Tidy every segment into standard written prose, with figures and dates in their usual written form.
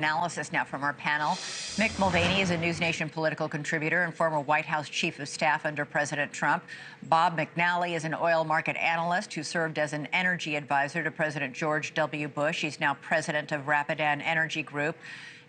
Analysis now from our panel. Mick Mulvaney is a NewsNation political contributor and former White House chief of staff under President Trump. Bob McNally is an oil market analyst who served as an energy advisor to President George W. Bush. He's now president of Rapidan Energy Group.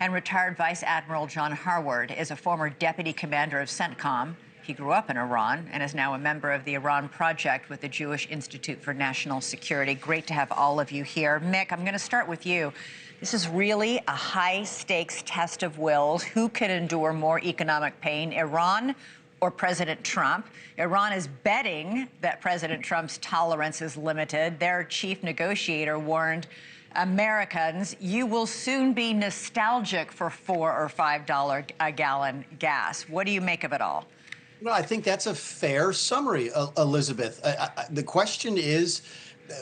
And retired Vice Admiral John Harward is a former deputy commander of CENTCOM. He grew up in Iran and is now a member of the Iran Project with the Jewish Institute for National Security. Great to have all of you here. Mick, I'm going to start with you. This is really a high-stakes test of wills. Who can endure more economic pain, Iran or President Trump? Iran is betting that President Trump's tolerance is limited. Their chief negotiator warned Americans, you will soon be nostalgic for $4 or $5 a gallon gas. What do you make of it all? Well, I think that's a fair summary, Elizabeth. The question is,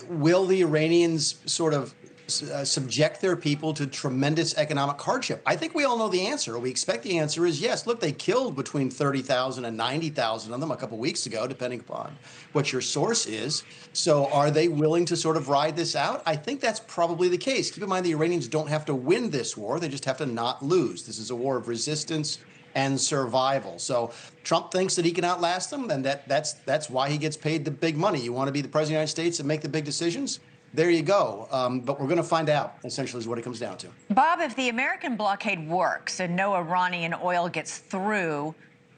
will the Iranians sort of subject their people to tremendous economic hardship? I think we all know the answer. We expect the answer is yes. Look, they killed between 30,000 and 90,000 of them a couple of weeks ago, depending upon what your source is. So are they willing to sort of ride this out? I think that's probably the case. Keep in mind, the Iranians don't have to win this war. They just have to not lose. This is a war of resistance and survival. So Trump thinks that he can outlast them, and that's why he gets paid the big money. You want to be the president of the United States and make the big decisions? There you go. But we're going to find out, essentially, is what it comes down to. Bob, if the American blockade works and no Iranian oil gets through,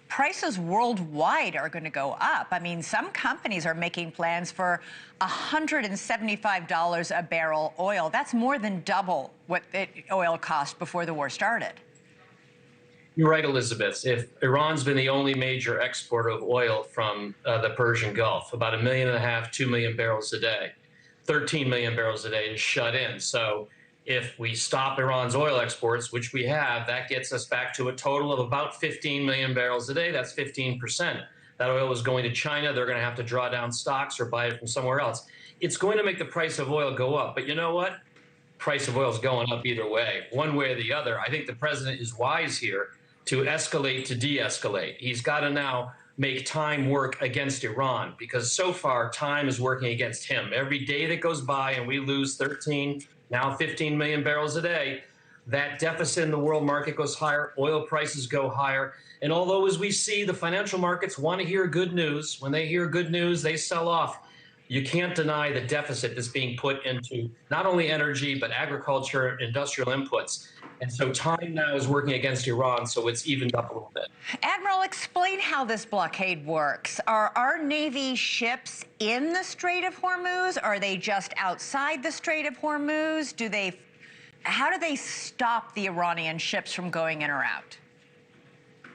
prices worldwide are going to go up. I mean, some companies are making plans for $175 a barrel oil. That's more than double what oil cost before the war started. You're right, Elizabeth. If Iran's been the only major exporter of oil from the Persian Gulf, about 1.5 million, 2 million barrels a day. 13 million barrels a day is shut in. So if we stop Iran's oil exports, which we have, that gets us back to a total of about 15 million barrels a day. That's 15%. That oil is going to China. They're going to have to draw down stocks or buy it from somewhere else. It's going to make the price of oil go up. But you know what? Price of oil is going up either way, one way or the other. I think the president is wise here to escalate to de-escalate. He's got to now make time work against Iran, because so far time is working against him. Every day that goes by and we lose 13, now 15 million barrels a day, that deficit in the world market goes higher, oil prices go higher. And although, as we see, the financial markets want to hear good news, when they hear good news, they sell off. You can't deny the deficit that's being put into not only energy, but agriculture, industrial inputs. And so time now is working against Iran, so it's evened up a little bit. Admiral, explain how this blockade works. Are our Navy ships in the Strait of Hormuz? Are they just outside the Strait of Hormuz? How do they stop the Iranian ships from going in or out?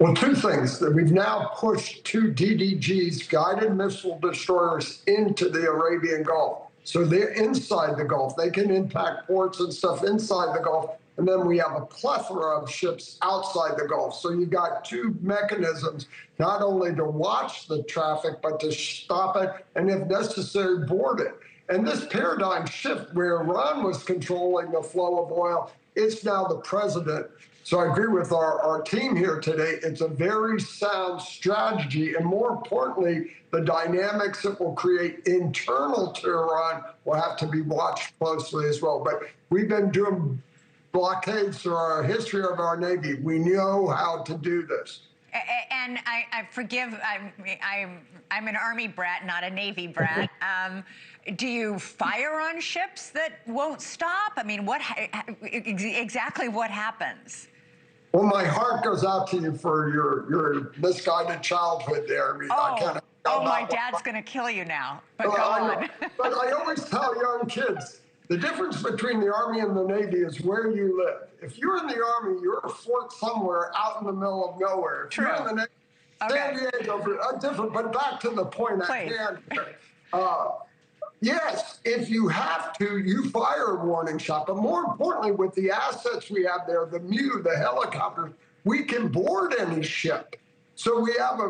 Well, two things. We've now pushed 2 DDGs, guided missile destroyers, into the Arabian Gulf. So they're inside the Gulf. They can impact ports and stuff inside the Gulf. And then we have a plethora of ships outside the Gulf. So you've got 2 mechanisms, not only to watch the traffic, but to stop it and, if necessary, board it. And this paradigm shift where Iran was controlling the flow of oil, it's now the president. So I agree with our team here today. It's a very sound strategy. And more importantly, the dynamics it will create internal to Iran will have to be watched closely as well. But we've been doing blockades through our history of our Navy. We know how to do this. And I forgive, I'm an Army brat, not a Navy brat. Do you fire on ships that won't stop? I mean, exactly what happens? Well, my heart goes out to you for your misguided childhood there. I mean, my dad's going to kill you now, but go on. But I always tell young kids, the difference between the Army and the Navy is where you live. If you're in the Army, you're a fort somewhere out in the middle of nowhere. If you're in the Navy, San Diego, different. But back to the point at hand. Yes, if you have to, you fire a warning shot. But more importantly, with the assets we have there, the MEU, the helicopters, we can board any ship. So we have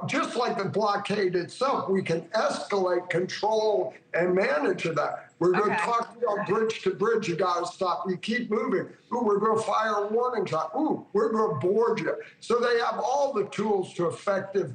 just like the blockade itself, we can escalate, control, and manage that. We're going to talk about bridge to bridge. You got to stop. You keep moving. Ooh, we're going to fire a warning shot. Ooh, we're going to board you. So they have all the tools to affect this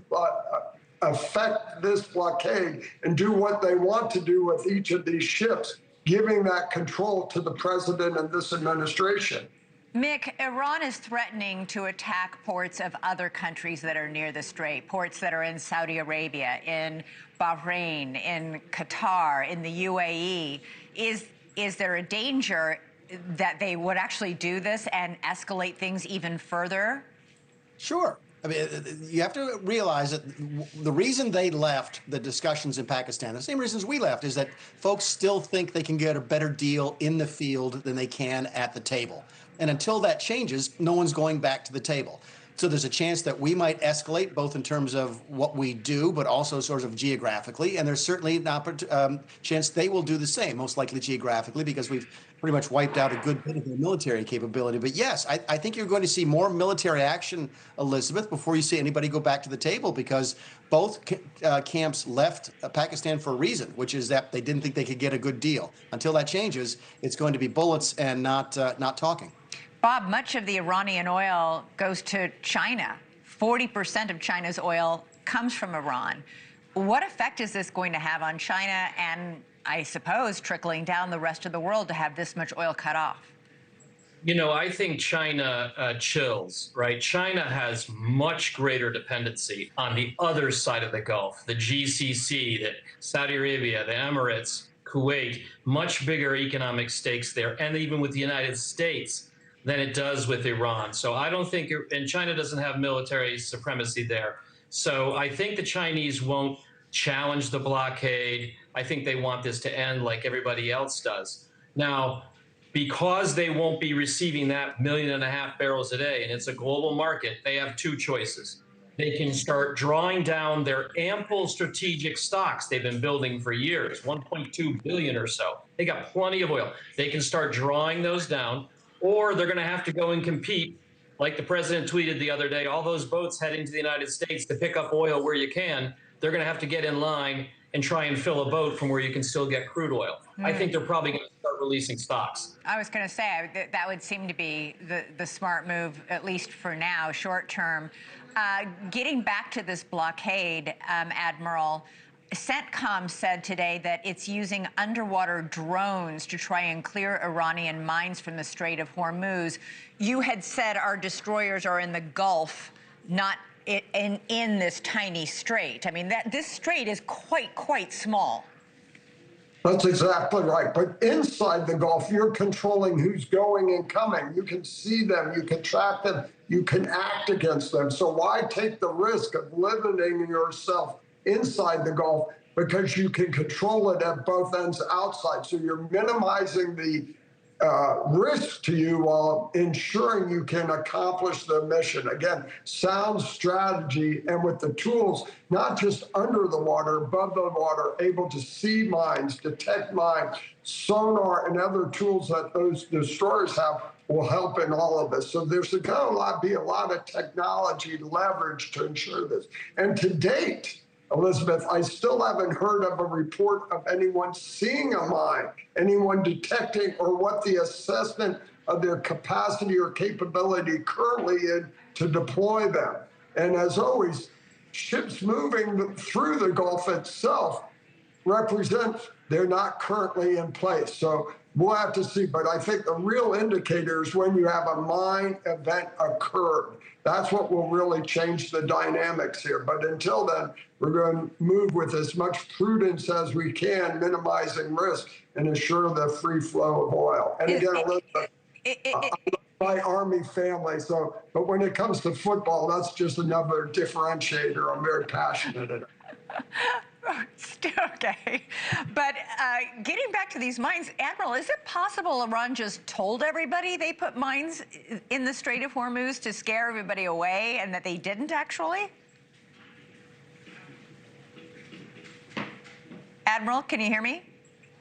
blockade and do what they want to do with each of these ships, giving that control to the president and this administration. Mick, Iran is threatening to attack ports of other countries that are near the Strait, ports that are in Saudi Arabia, in Bahrain, in Qatar, in the UAE. Is there a danger that they would actually do this and escalate things even further? Sure. I mean, you have to realize that the reason they left the discussions in Pakistan, the same reasons we left, is that folks still think they can get a better deal in the field than they can at the table. And until that changes, no one's going back to the table. So there's a chance that we might escalate, both in terms of what we do, but also sort of geographically. And there's certainly an chance they will do the same, most likely geographically, because we've pretty much wiped out a good bit of their military capability. But yes, I think you're going to see more military action, Elizabeth, before you see anybody go back to the table, because both camps left Pakistan for a reason, which is that they didn't think they could get a good deal. Until that changes, it's going to be bullets and not talking. Bob, much of the Iranian oil goes to China. 40% of China's oil comes from Iran. What effect is this going to have on China and, I suppose, trickling down the rest of the world to have this much oil cut off? You know, I think China chills, right? China has much greater dependency on the other side of the Gulf, the GCC, the Saudi Arabia, the Emirates, Kuwait, much bigger economic stakes there, and even with the United States than it does with Iran. So I don't think, and China doesn't have military supremacy there. So I think the Chinese won't challenge the blockade. I think they want this to end like everybody else does. Now, because they won't be receiving that 1.5 million barrels a day, and it's a global market, they have two choices. They can start drawing down their ample strategic stocks they've been building for years, 1.2 billion or so. They got plenty of oil. They can start drawing those down, or they're going to have to go and compete. Like the president tweeted the other day, all those boats heading to the United States to pick up oil where you can, they're going to have to get in line and try and fill a boat from where you can still get crude oil. I think they're probably going to start releasing stocks. I was going to say that would seem to be the smart move, at least for now, short term. Getting back to this blockade, Admiral, CENTCOM said today that it's using underwater drones to try and clear Iranian mines from the Strait of Hormuz. You had said our destroyers are in the Gulf, not in this tiny strait. I mean, this strait is quite small. That's exactly right. But inside the Gulf, you're controlling who's going and coming. You can see them, you can track them, you can act against them. So why take the risk of limiting yourself inside the Gulf, because you can control it at both ends outside. So you're minimizing the risk to you while ensuring you can accomplish the mission. Again, sound strategy, and with the tools, not just under the water, above the water, able to see mines, detect mines, sonar, and other tools that those destroyers have will help in all of this. So there's going to be a lot of technology leverage to ensure this. And to date, Elizabeth, I still haven't heard of a report of anyone seeing a mine, anyone detecting, or what the assessment of their capacity or capability currently is to deploy them. And as always, ships moving through the Gulf itself represent they're not currently in place. So we'll have to see. But I think the real indicator is when you have a mine event occurred. That's what will really change the dynamics here. But until then, we're going to move with as much prudence as we can, minimizing risk and ensure the free flow of oil. And again, Elizabeth, I'm my Army family, but when it comes to football, that's just another differentiator. I'm very passionate at it. Okay. But getting back to these mines, Admiral, is it possible Iran just told everybody they put mines in the Strait of Hormuz to scare everybody away and that they didn't actually? Admiral, can you hear me?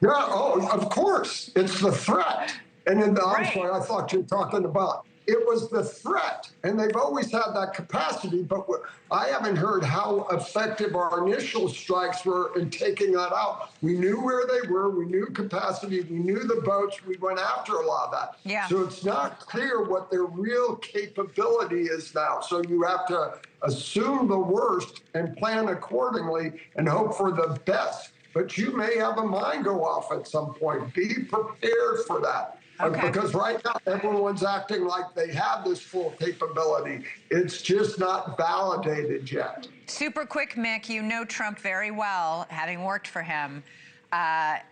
Yeah, oh, of course. It's the threat. And in the, Right. I'm sorry, I thought you were talking about, it was the threat. And they've always had that capacity, but I haven't heard how effective our initial strikes were in taking that out. We knew where they were, we knew capacity, we knew the boats, we went after a lot of that. Yeah. So it's not clear what their real capability is now. So you have to assume the worst and plan accordingly and hope for the best. But you may have a mine go off at some point. Be prepared for that. Okay. Because right now, everyone's acting like they have this full capability. It's just not validated yet. Super quick, Mick. You know Trump very well, having worked for him.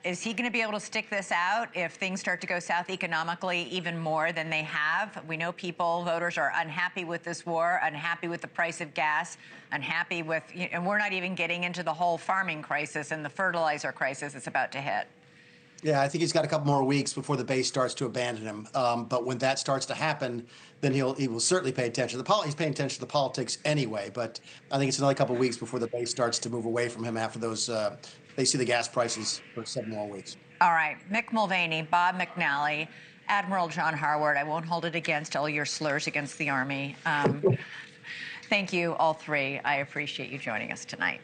Is he going to be able to stick this out if things start to go south economically even more than they have? We know voters are unhappy with this war, unhappy with the price of gas, unhappy with, and we're not even getting into the whole farming crisis and the fertilizer crisis that's about to hit. Yeah, I think he's got a couple more weeks before the base starts to abandon him. But when that starts to happen, then he will certainly pay attention. He's paying attention to the politics anyway. But I think it's another couple of weeks before the base starts to move away from him after those. They see the gas prices for 7 more weeks. All right, Mick Mulvaney, Bob McNally, Admiral John Harward. I won't hold it against all your slurs against the Army. Thank you, all three. I appreciate you joining us tonight.